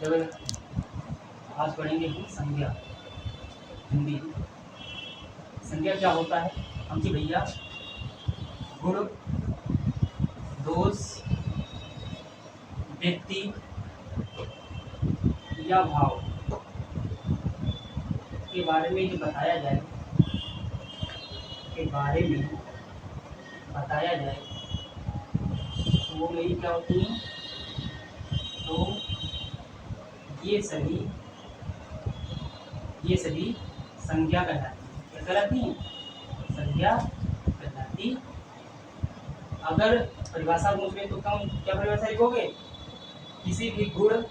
जब आज पढ़ेंगे हम संज्ञा, हिंदी। संज्ञा क्या होता है? हम जी भैया गुण, दोष, व्यक्ति या भाव के बारे में जो बताया जाए, तो वो मेरी क्या होती है? तो ये सभी संज्ञा कहलाती है। क्या कहलाती है? संज्ञा कहलाती। अगर परिभाषा पूछ ले तो कम क्या परिभाषा लिखोगे? किसी भी गुण,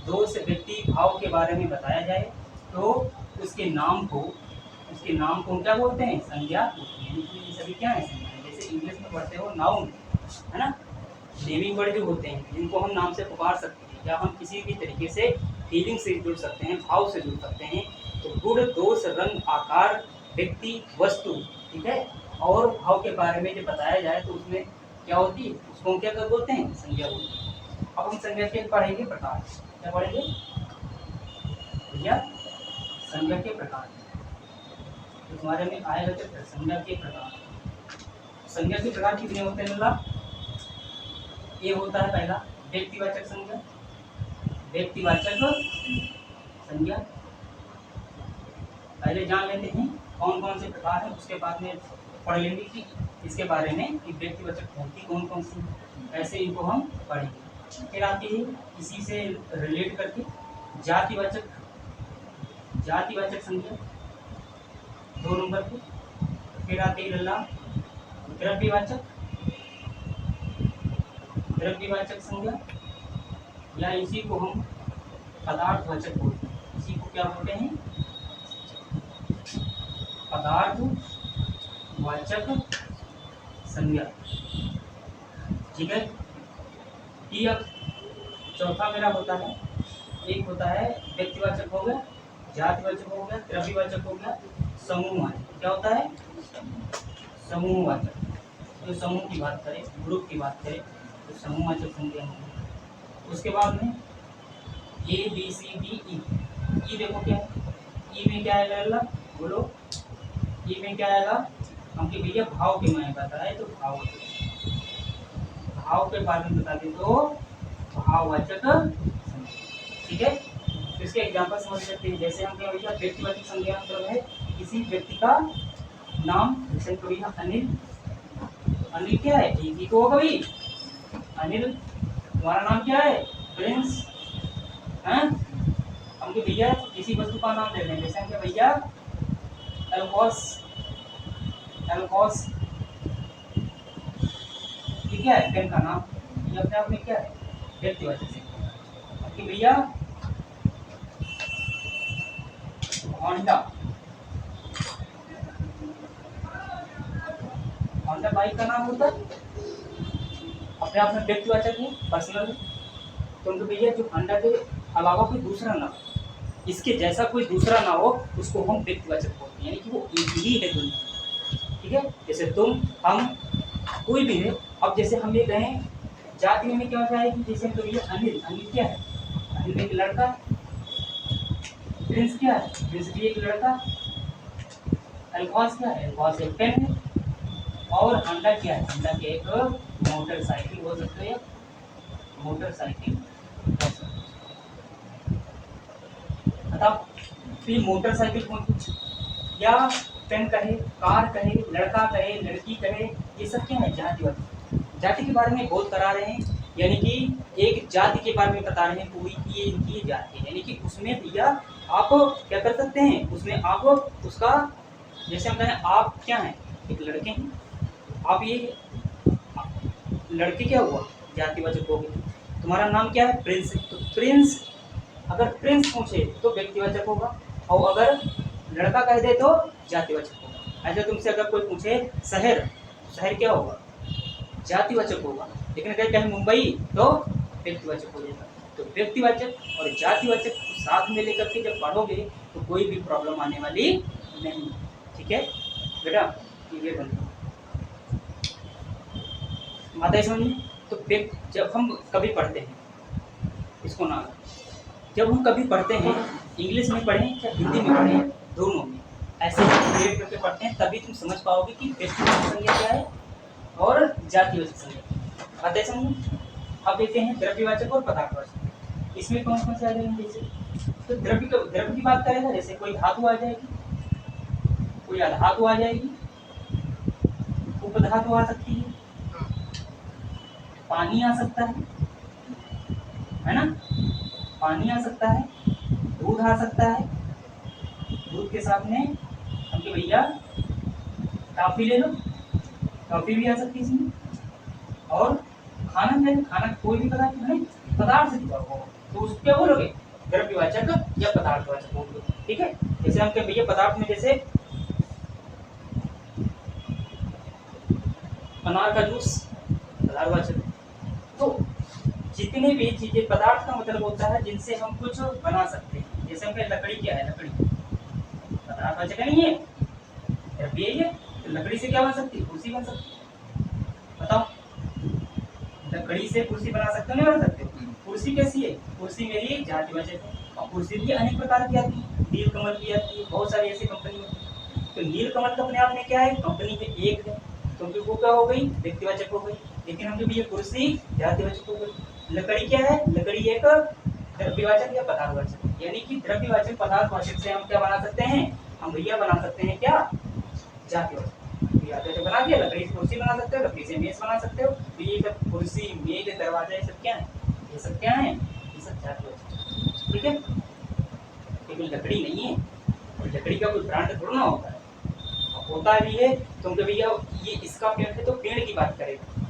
दोष, व्यक्ति, भाव के बारे में बताया जाए तो उसके नाम को क्या बोलते हैं? संज्ञा बोलते हैं। ये सभी क्या है? संज्ञा। जैसे इंग्लिश में पढ़ते हो नाउन, है ना, नेमिंग वर्ड जो होते हैं जिनको हम नाम से पुकार सकते हैं या हम किसी भी तरीके से फीलिंग से जुड़ सकते हैं, भाव से जुड़ सकते हैं। तो गुण, दोष, रंग, आकार, व्यक्ति, वस्तु, ठीक है, और भाव के बारे में जो बताया जाए तो उसमें क्या होती है? उसको हम क्या कर बोलते हैं? संज्ञा बोलते हैं। अब हम संज्ञा के पढ़ेंगे प्रकार। क्या पढ़ेंगे भैया? संज्ञा के प्रकार। तो तुम्हारे में आएगा क्या? संज्ञा के प्रकार। संज्ञा के प्रकार कितने होते हैं? मतलब ये होता है पहला व्यक्तिवाचक संज्ञा। व्यक्तिवाचक संज्ञा पहले जान लेते हैं कौन कौन से प्रकार है, उसके बाद में पढ़ लेंगे कि इसके बारे में कि व्यक्तिवाचक होती कौन कौन सी, ऐसे इनको हम पढ़ेंगे। फिर आती है इसी से रिलेट करके जातिवाचक संज्ञा 2 नंबर पे। फिर आती है लल्ला द्रव्यवाचक संज्ञा, या इसी को हम पदार्थवाचक बोलते हैं। इसी को क्या बोलते हैं? पदार्थवाचक संज्ञा, ठीक है। ये अब चौथा मेरा होता है, एक होता है व्यक्तिवाचक हो गया, जातिवाचक हो गया, द्रव्यवाचक हो गया, समूहवाचक। क्या होता है? समूहवाचक। तो समूह की बात करें, ग्रुप की बात करें तो समूहवाचक संज्ञा होगी। उसके बाद में A B C D E. ई देखो क्या है? ई में क्या आएगा? बोलो। ई में क्या आएगा? हमके भैया भाव के मायने पता है तो भाव के बारे में बता दे तो भाववाचक संज्ञा, ठीक है। तो इसके एग्जांपल समझ सकते हैं। जैसे हम क्या भैया व्यक्तिवाचक संज्ञा मतलब है किसी व्यक्ति का नाम। जैसे कभी अनिल क्या है? ठीक होगा भाई। अनिल, तुम्हारा नाम क्या है? प्रिंस, हैं? हम के भैया किसी वस्तु का नाम ले लें। जैसे हम क्या भैया एल्कोस, ठीक है, पेन का नाम। ये अपने आप में क्या है? व्यक्तिवाचक संज्ञा। हम के भैया होंडा बाइक का नाम होता है, अपने आप में व्यक्तिवाचक है, पर्सनल। तो उनको भैया जो होंडा के अलावा कोई दूसरा ना हो, इसके जैसा कोई दूसरा ना हो, उसको हम व्यक्तिवाचक बोलते हैं, यानी कि वो एक ही है दुनिया, ठीक है। जैसे तुम, हम, कोई भी है। अब जैसे हम ये कहें जाति में क्या होता है कि जैसे तो भैया अनिल क्या है? अनिल एक लड़का। प्रिंस क्या है? प्रिंस भी एक लड़का। अल्फाज क्या है? अल्फाज एक पेन है। और होंडा क्या है? होंडा की एक मोटरसाइकिल हो सकती है, मोटरसाइकिल। तो ये मोटरसाइकिल कौन कुछ या पेन कहे, कार कहे, लड़का कहे, लड़की कहे, ये सब क्या है? जातिवाचक। जाति के बारे में बहुत करा रहे हैं, यानी कि एक जाति के बारे में बता रहे हैं पूरी की इनकी जाति है, यानी कि उसमें भैया आप क्या कर सकते हैं? उसमें आप उसका, जैसे हम कहें आप क्या हैं? एक लड़के हैं। आप ये लड़के क्या हुआ? जातिवाचक हो गए। तुम्हारा नाम क्या है? प्रिंस। तो प्रिंस, अगर प्रिंस पूछे तो व्यक्तिवाचक होगा, और अगर लड़का कह दे तो जातिवाचक होगा। ऐसे तुमसे अगर कोई पूछे शहर, शहर क्या होगा? जातिवाचक होगा। लेकिन अगर कहे मुंबई तो व्यक्तिवाचक हो जाएगा। तो व्यक्तिवाचक और जातिवाचक साथ में लेकर के जब पढ़ोगे तो कोई भी प्रॉब्लम आने वाली नहीं, ठीक है बेटा। ये बनता माता समझ में। तो जब हम कभी पढ़ते हैं इसको ना, जब हम कभी पढ़ते हैं, इंग्लिश में पढ़ें या हिंदी में पढ़ें, दोनों में ऐसे क्रिएट करके पढ़ते हैं, तभी तुम समझ पाओगे कि व्यक्तिवाचक संज्ञा क्या है और जातिवाचक संज्ञा। आते समझ। अब देखते हैं द्रव्यवाचक और पदार्थवाचक। इसमें कौन कौन से आ जाएंगे? जैसे तो द्रव्य की बात करें ना, जैसे कोई धातु आ जाएगी, कोई अधातु आ जाएगी, उपधातु आ सकती है, पानी आ सकता है ना, पानी आ सकता है, दूध आ सकता है, दूध के साथ में हमके भैया टॉफी ले लो, टॉफी भी आ सकती है इसमें। और खाना में, खाना कोई भी पदार्थ नहीं, पदार्थ से जुड़ा हुआ हो तो उसको क्या बोलोगे? द्रव्यवाचक या पदार्थवाचक बोलोगे। ठीक है, जैसे हम भैया पदार्थ में जैसे अनार का जूस पदार्थवाचक। तो जितने भी चीजें, पदार्थ का मतलब होता है जिनसे हम कुछ बना सकते हैं। जैसे हम लकड़ी क्या है? लकड़ी पदार्थवाचक नहीं है, द्रव्य है। तो लकड़ी से क्या बन सकती है? कुर्सी बन सकती है। बताओ, लकड़ी से कुर्सी बना सकते हो नहीं बना सकते? कुर्सी कैसी है? कुर्सी मेरी जातिवाचक है। और कुर्सी भी अनेक प्रकार की आती है, नीलकमल की आती है, बहुत सारी ऐसी कंपनी होती है। तो नीलकमल तो अपने आप में क्या है? कंपनी में एक है, क्योंकि वो क्या हो गई? व्यक्तिवाचक हो गई। लेकिन हम जब ये कुर्सी जातिवाचक हो गई। लकड़ी क्या है? लकड़ी एक द्रव्यवाचक या पदार्थवाचक, यानी कि द्रव्यवाचक पदार्थवाचक से हम क्या बना सकते हैं? हम भैया बना सकते हैं क्या? जातिवाचक। जातिवाचक बना दिया, लकड़ी से कुर्सी बना सकते हो, लकड़ी से मेज बना सकते हो। तो ये सब कुर्सी, मेज, दरवाजा, ये सब क्या है? ये सब क्या है? ये सब जातिवाचक। ठीक है, लेकिन लकड़ी नहीं है, और लकड़ी का कोई ब्रांड थोड़ा ना होता है। होता भी है तो हम भैया ये इसका पेड़ है तो पेड़ की बात करेगा,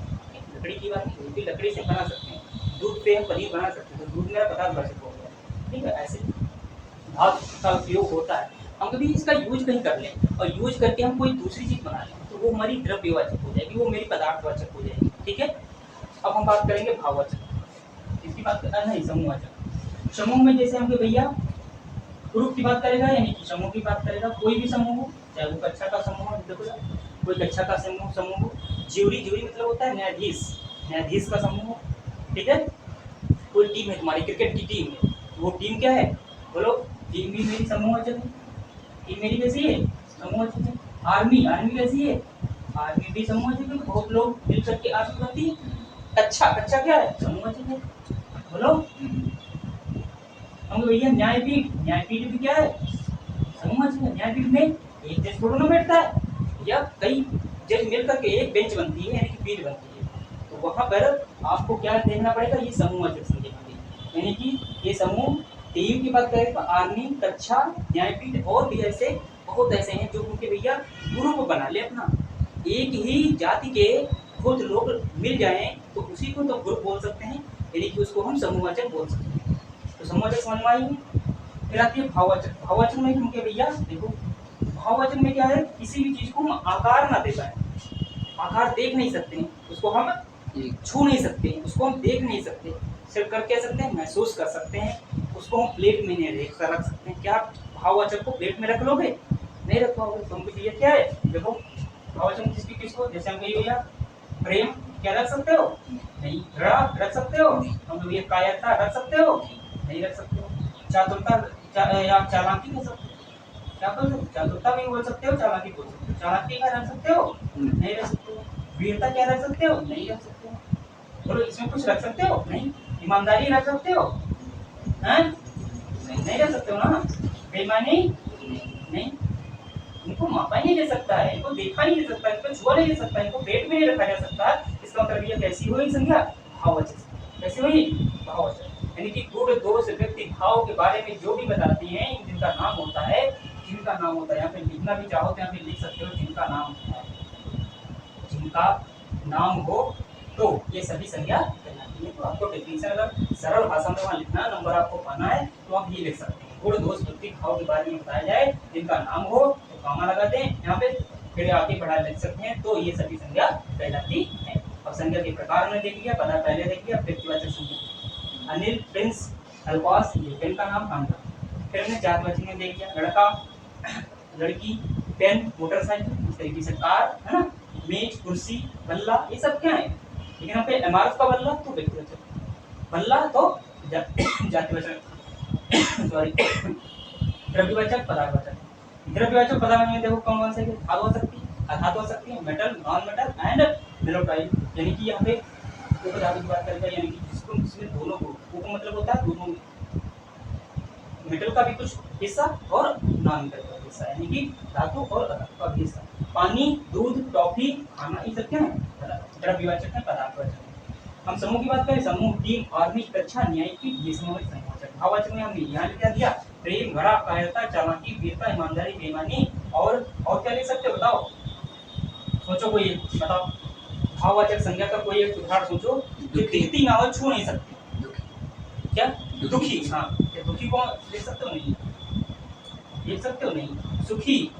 लकड़ी की बात नहीं होती। लकड़ी से बना सकते हैं, दूध से हम पनीर बना सकते हैं, तो दूध मेरा पदार्थवाचक हो गया। ठीक है, ऐसे धातु का उपयोग होता है। हम कभी इसका यूज कहीं कर लें और यूज करके हम कोई दूसरी चीज बना लें तो वो हमारी द्रव्यवाचक हो जाएगी, वो मेरी पदार्थवाचक हो जाएगी। ठीक है, अब हम बात करेंगे भाववाचक। इसकी बात नहीं, समूहवाचक। समूह में जैसे हम भैया ग्रुप की बात करेगा, यानी कि समूह की बात करेगा। कोई भी समूह हो, चाहे वो कक्षा का समूह हो, देखो कोई कक्षा का समूह हो। ज्यूरी, ज्यूरी मतलब होता है न्यायाधीश, न्यायाधीश का समूह हो। ठीक है, कोई टीम है तुम्हारी, क्रिकेट की टीम है, वो टीम क्या है? बोलो, टीम भी मेरी समूहवाचक है। टीम मेरी कैसी है? समूहवाचक है। आर्मी, आर्मी कैसी है? आर्मी भी समूहवाचक है, बहुत लोग मिल करके आर्मी बनती है। कक्षा, कक्षा क्या है? समूहवाचक है। बोलो, हम भैया न्यायपीठ, न्यायपीठ भी क्या है? समूहवाचक है। न्यायपीठ में एक जज थोड़ा ना बैठता है, या कई जज मिलकर के एक बेंच बनती है, यानी कि पीठ बनती है। तो वहां पर आपको क्या देखना पड़ेगा? ये समूहवाचक संज्ञा होगी, यानी कि ये समूह, टीम की बात करें तो आर्मी, कक्षा, न्यायपीठ, और भी ऐसे बहुत ऐसे हैं जो उनके भैया ग्रुप बना ले अपना। एक ही जाति के खुद लोग मिल जाएं तो उसी को तो ग्रुप बोल सकते हैं, यानी कि उसको हम समूहवाचक बोल सकते हैं। तो समूहवाचक समझ में आई। फिर आती है भाववाचक। भाववाचक में उनके भैया देखो, भाववाचक में क्या है? किसी भी चीज को हम आकार ना दे पाए, आकार देख नहीं सकते हैं, उसको हम छू नहीं सकते हैं, उसको हम देख नहीं सकते, सिर्फ कर कह सकते हैं, महसूस कर सकते हैं। उसको हम प्लेट में नहीं रख सकते हैं। क्या भाववाचक को प्लेट में रख लोगे? नहीं रख पाओगे। तो हमको भैया क्या है? देखो, भाववाचक किसकी किसको, जैसे हम भैया प्रेम क्या रख सकते हो? नहीं। रख सकते हो? हम भैया कायरता रख सकते हो? नहीं रख सकते हो। चातुरता या चालाकी कर सकते हो? क्या बोल सकते? चातुरता भी बोल सकते हो, चालाकी बोल सकते हो। चालाकी क्या रख सकते हो? नहीं रख सकते हो। वीरता क्या रख सकते हो? नहीं रख सकते हो। बोलो, इसमें कुछ रख सकते हो? नहीं। ईमानदारी रख सकते हो? हैं? नहीं रख सकते हो ना। बेईमानी नहीं। इनको मापा ही नहीं जा सकता है, इनको देखा नहीं जा सकता, इनको छुआ नहीं जा सकता, इनको पेट में नहीं रखा जा सकता। इसका मतलब ये कैसी हुई संज्ञा? भाववाचक। कैसी हुई? भाववाचक, यानी कि गुण दोष व्यक्ति भाव के बारे में जो भी बताती हैं, जिनका नाम होता है, जिनका नाम होता है, यहाँ पे लिखना भी चाहो तो यहाँ पे लिख सकते हो, जिनका नाम होता है, जिनका नाम हो तो ये सभी संज्ञा कहलाती है। तो आपको डेफिनेशन अगर सरल भाषा में वहाँ लिखना, नंबर आपको पाना है तो आप ये लिख सकते हैं। गुण दोष व्यक्ति भाव के बारे में बताया जाए, जिनका नाम हो तो कामा लगा दें यहाँ पे, फिर आगे बढ़ा लिख सकते हैं, तो ये सभी संज्ञा कहलाती है। अब संज्ञा के प्रकार हमने देख लिया, पता पहले देख लिया। व्यक्तिवाचक संज्ञा, अनिल, प्रिंस, अल्पास, ये पेन का नाम आंदा। फिर हमने जातिवाचक में देख लिया, लड़का, लड़की, पेन, मोटरसाइकिल, इस तरीके से कार, है ना, मेज, कुर्सी, बल्ला, ये सब क्या है? लेकिन यहाँ पे इमारत का बल्ला तो व्यक्तिवाचक, बल्ला तो जातिवाचक। सॉरी द्रव्यवाचक पदार्थवाचक। द्रव्यवाचक पदार्थ में देखो कौन से धातु हो सकती है, अधातु हो सकती है, metal, non metal and volatile. यानी कि यहाँ पे देखो धातु की बात करें यानी कि जिसको इसमें दोनों को मतलब होता है दोनों मेटल का भी कुछ हिस्सा और नॉन मेटल का हिस्सा, यानी कि धातु और अधातु का भी हिस्सा। पानी, दूध, टॉफी, खाना, ये सब क्या है? द्रव्यवाचक है, पदार्थवाचक है। हम समूह की बात करें, समूह, टीम, आर्मी, कक्षा, न्यायिक, ये समूह संवाचक। भाववाचक में हमने यहाँ क्या दिया? प्रेम, भरा, कायरता, चालाकी, वीरता, ईमानदारी, बेईमानी और क्या लिख सकते हो बताओ? सोचो कोई एक बताओ। भाववाचक संज्ञा का कोई एक उदाहरण सोचो जो दिखती ना हो, छू नहीं सकती। क्या? दुखी। हाँ, क्या दुखी को लिख सकते हो? नहीं लिख सकते हो? नहीं। सुखी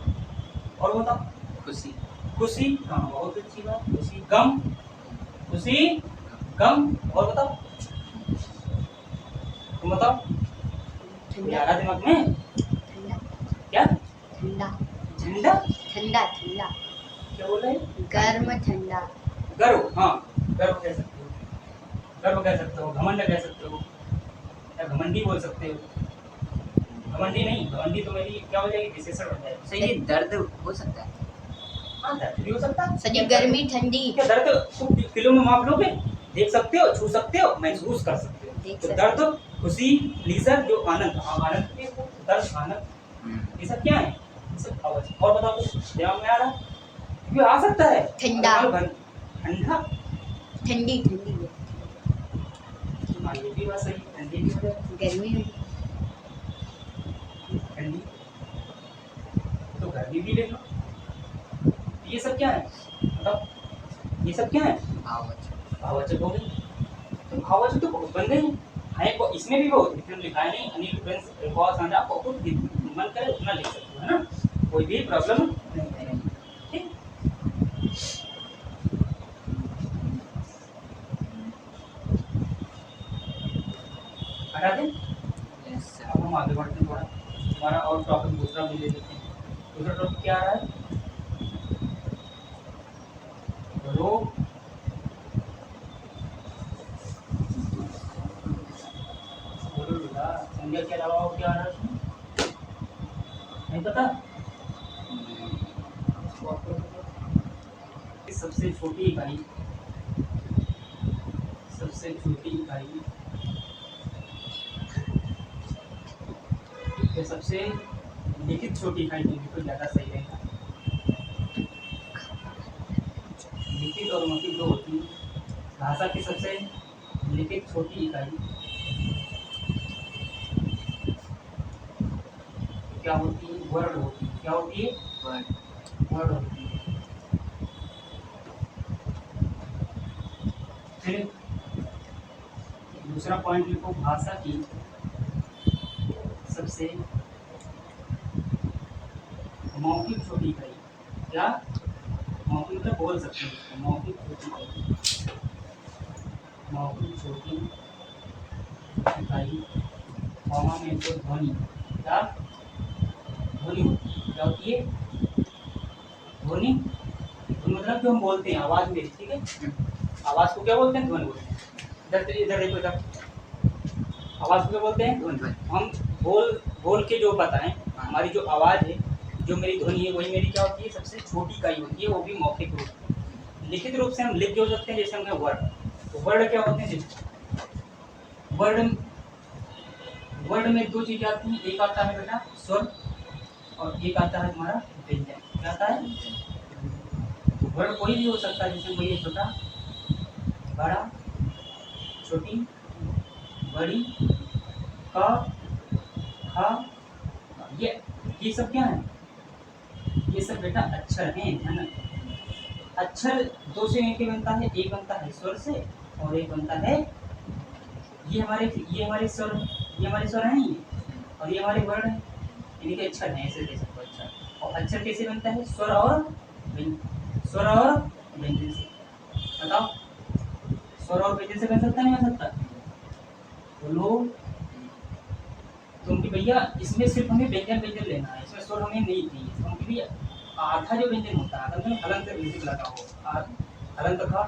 और बताओ? खुशी। खुशी, हाँ बहुत अच्छी बात। खुशी। गम, खुशी, गम और बताओ? तुम बताओ? आ रहा दिमाग में? क्या? ठंडा। झंडा? ठंडा ठंडा। क्या बोल रहे? गर्म ठंडा। गर्व, हाँ गर्व कह सकते हो, गर्व कह सकते हो, घमंड कह सकते हो, या घमंडी बोल सकते हो। घमंडी नहीं, घमंडी तो मेरी क्या हो जाएगी? विशेषण हो जाएगी। सर ये दर्द हो सकता है? हाँ दर्द भी हो सकता है। सर गर्मी ठंडी। क्या दर्द तुम किलो में माप लोगे? देख सकते हो, छू सकते हो, महसूस कर सकते हो। तो दर्द, खुशी, प्लीजर, जो आनंद, आनंद के दर्द, आनंद, ये सब क्या है? ये सब भाववाचक। और बताओ कुछ दिमाग में आ रहा है? ये आ सकता है? ठंडा। ठंडा, ठंडी ठंडी। ये भी बात सही, ठंडी भी हो जाए। गर्मी ठंडी तो गर्मी भी ले लो। ये सब क्या है बताओ? ये सब क्या है? भाववाचक। भाववाचक हो गए। तो भाववाचक तो बहुत बन गए हैं, को इसमें भी बहुत इसमें लिखा है नहीं। अनिल फ्रेंड्स बहुत सारा आपको खुद मन करे उतना लिख सकते हो, है ना? कोई भी प्रॉब्लम नहीं है। ठीक, हटा दें। Yes sir. अब हम आगे बढ़ते हैं थोड़ा। हमारा और टॉपिक दूसरा भी ले लेते हैं। दूसरा टॉपिक क्या आ रहा है? रोग, संज्ञा के अलावा और क्या आ रहा है उसमें? नहीं पता? सबसे छोटी इकाई, सबसे छोटी इकाई, ये सबसे लिखित छोटी इकाई तो ज़्यादा सही रहेगा। लिखित और मौखिक दो होती है। भाषा की सबसे लिखित छोटी इकाई क्या होती है? वर्ड होती है। क्या होती है? वर्ड होती है। फिर दूसरा पॉइंट लिखो, भाषा की सबसे मौखिक छोटी इकाई। क्या? मौखिक तो बोल सकते हैं इसको, मौखिक छोटी इकाई। मौखिक छोटी इकाई कॉमा में तो ध्वनि। क्या? ध्वनि होती है। क्या होती है? ध्वनि। ध्वनि मतलब जो हम बोलते हैं, आवाज में, ठीक है? आवाज को क्या बोलते हैं? ध्वनि बोलते हैं। इधर देखो, इधर आवाज को क्या बोलते हैं? ध्वनि। हम बोल के जो बताएं, हमारी जो आवाज है, जो मेरी ध्वनि है, वही मेरी क्या होती है? सबसे छोटी इकाई होती है, वो भी मौखिक रूप। लिखित रूप से हम लिख के हो सकते हैं, जैसे हमने वर्ड। तो वर्ड क्या होते हैं? वर्ड में दो चीजें आती हैं। एक आता है बेटा स्वर और एक आता है तुम्हारा व्यंजन। क्या आता है? तो वर्ड कोई भी हो सकता है, जैसे कोई छोटा, बड़ा, छोटी, बड़ी, का, खा, ये सब क्या है? ये सब बेटा अक्षर हैं, है ना? अक्षर दो से मिलकर बनता है। एक बनता है स्वर से और एक बनता है, ये हमारे स्वर हैं ये, और ये हमारे वर्ड हैं, इनके अक्षर हैं। ऐसे दे सकते हो अक्षर। और अक्षर कैसे बनता है? स्वर और व्यंजन से। बताओ, स्वर और व्यंजन से बन सकता है, नहीं बन सकता? बोलो। क्योंकि भैया इसमें सिर्फ हमें व्यंजन लेना है, इसमें स्वर हमें नहीं चाहिए। क्योंकि भैया आधा जो व्यंजन होता है, आधा में हलंत म्यूजिक लगा हो, हलंत का,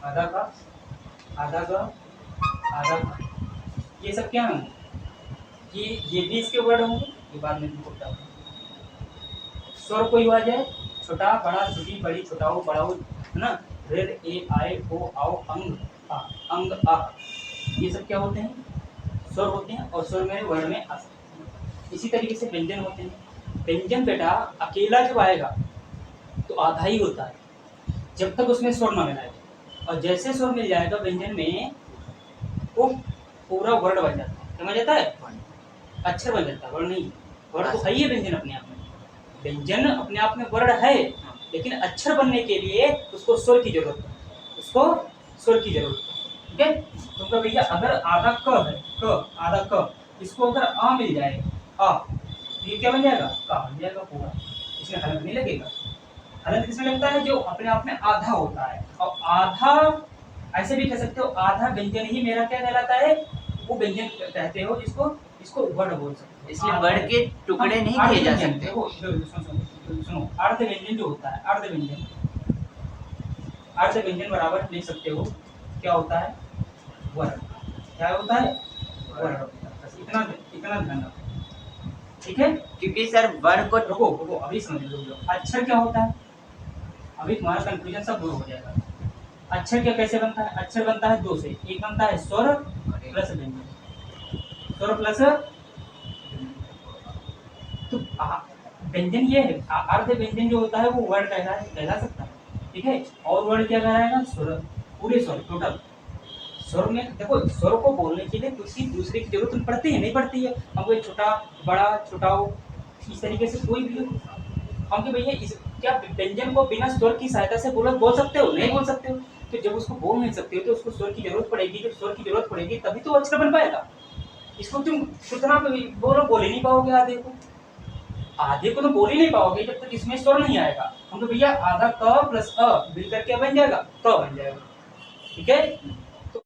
आधा का, आधा का, ये सब क्या है? कि ये भी इसके वर्ड होंगे, ये बाद में तुमको बताऊंगा। स्वर कोई आ जाए, छोटा बड़ा छोटी बड़ी छोटाओ बड़ाओ, है ना, ऋ ए आए ओ आओ अंग आ, अंग आ, ये सब क्या होते हैं? स्वर होते हैं, और स्वर मेरे वर्ड में आ सकते हैं। इसी तरीके से व्यंजन होते हैं। व्यंजन बेटा अकेला जब आएगा तो आधा ही होता है, जब तक उसमें स्वर ना मिलाए, और जैसे स्वर मिल जाएगा व्यंजन में वो पूरा वर्ड बन जाता है। समझ जाता है? अक्षर बन जाता है, वर्ड नहीं। वर्ड तो है ही है व्यंजन अपने आप में, व्यंजन अपने आप में वर्ड है, लेकिन अक्षर बनने के लिए उसको स्वर की जरूरत है, उसको स्वर की जरूरत है। ठीक है, तो क्या भैया, अगर आधा क है, क आधा क, इसको अगर आ मिल जाए, आ, तो ये क्या बन जाएगा? का बन जाएगा पूरा। इसमें हलंत नहीं लगेगा। हलंत किसमें लगता है? जो अपने आप में आधा होता है। और आधा ऐसे भी कह सकते हो, आधा व्यंजन ही मेरा क्या कहलाता है? वो व्यंजन कहते हो जिसको, इसको वर्ड बोल सकते हो। इसलिए वर्ड के टुकड़े नहीं किए जा सकते। सुनो, अर्ध व्यंजन जो होता है, अर्ध व्यंजन बराबर लिख सकते हो, क्या होता है? वर्ड। क्या होता है? वर्ड। बस इतना इतना ध्यान रखो। ठीक है, क्योंकि सर वर्ड को रुको रुको, अभी समझ लो। अक्षर क्या होता है? अभी तुम्हारा कंफ्यूजन सब दूर हो जाएगा। अक्षर क्या कैसे बनता है? अक्षर बनता है दो से, एक बनता है स्वर प्लस व्यंजन, स्वर प्लस। तो व्यंजन ये है, अर्ध व्यंजन जो होता है वो वर्ड कहला सकता है। ठीक है, और वर्ड क्या कहलाएगा? स्वर, पूरे स्वर टोटल। स्वर में देखो, स्वर को बोलने के लिए किसी दूसरे की जरूरत पड़ती है, नहीं पड़ती है? हम कोई छोटा बड़ा छोटाओ इस तरीके से कोई भी हम कि भैया इस क्या व्यंजन को बिना स्वर की सहायता से बोल सकते हो? नहीं बोल सकते हो। तो जब उसको बोल नहीं सकते हो तो उसको स्वर की जरूरत पड़ेगी। जब स्वर की जरूरत पड़ेगी तभी तो अक्षर बन पाएगा। इसको तुम कितना बोल ही नहीं पाओगे। आधे को तो बोल ही नहीं पाओगे जब तक इसमें स्वर नहीं आएगा। हम तो भैया आधा क प्लस अ मिल करके बन जाएगा, क बन जाएगा। ठीक है,